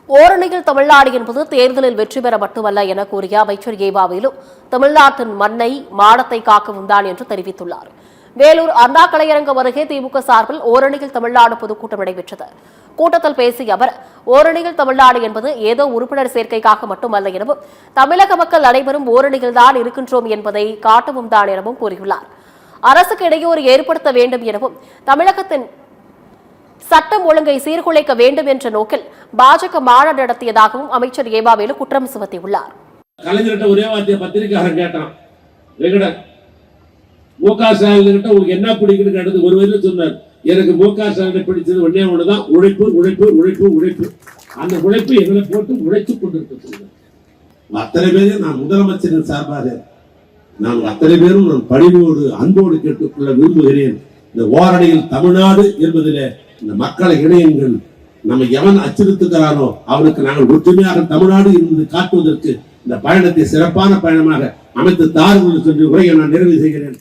ஓரணியில் தமிழ்நாடு என்பது தேர்தலில் வெற்றி பெற மட்டுமல்ல என கூறிய அமைச்சர் ஏவாவேலு தமிழ்நாட்டின் மண்ணை மானத்தை காக்கவும் தான் என்று தெரிவித்துள்ளார். வேலூர் அண்ணா கலையரங்கம் அருகே திமுக சார்பில் ஓரணியில் தமிழ்நாடு பொதுக்கூட்டம் நடைபெற்றது. கூட்டத்தில் பேசிய அவர், ஓரணியில் தமிழ்நாடு என்பது ஏதோ உறுப்பினர் சேர்க்கைக்காக மட்டுமல்ல எனவும் தமிழக மக்கள் அனைவரும் ஓரணியில் தான் இருக்கின்றோம் என்பதை காட்டவும் தான் எனவும் கூறியுள்ளார். அரசுக்கு இடையூறு ஏற்படுத்த வேண்டும் எனவும் தமிழகத்தின் சட்டம் ஒழுங்கை சீர்குலைக்க வேண்டும் என்ற நோக்கில் பாஜக மாநாடு நடத்தியதாகவும் அமைச்சர் ஏவாவேலு குற்றம் சுமத்தியுள்ளார். கலைஞர்கிட்ட ஒரே வார்த்தையை பத்திரிகையாளர் கேட்டான், மு.க. ஸ்டாலின் உங்களுக்கு என்ன பிடிக்குன்னு கேட்டது ஒரு வரையில சொன்னார், எனக்கு மு.க. ஸ்டாலினை பிடிச்சது ஒன்னே ஒண்ணுதான், உழைப்பு உழைப்பு உழைப்பு உழைப்பு. அந்த உழைப்பு எங்களை போட்டு உழைத்துக் கொண்டிருக்க அத்தனை பேரும் நான் முதலமைச்சரின் சார்பாக நான் அத்தனை பேரும் நான் பணிவோடு அன்போடு கேட்டுக்கொள்ள விரும்புகிறேன். இந்த ஓரணியில் தமிழ்நாடு என்பதிலே இந்த மக்களை இணையங்கள் நம்ம எவன் அச்சுறுத்துகிறானோ அவனுக்கு நாங்கள் ஒற்றுமையாக தமிழ்நாடு என்பது காட்டுவதற்கு இந்த பயணத்தை சிறப்பான பயணமாக அமைத்து தாருங்கள் என்று உரையை நான் நிறைவு செய்கிறேன்.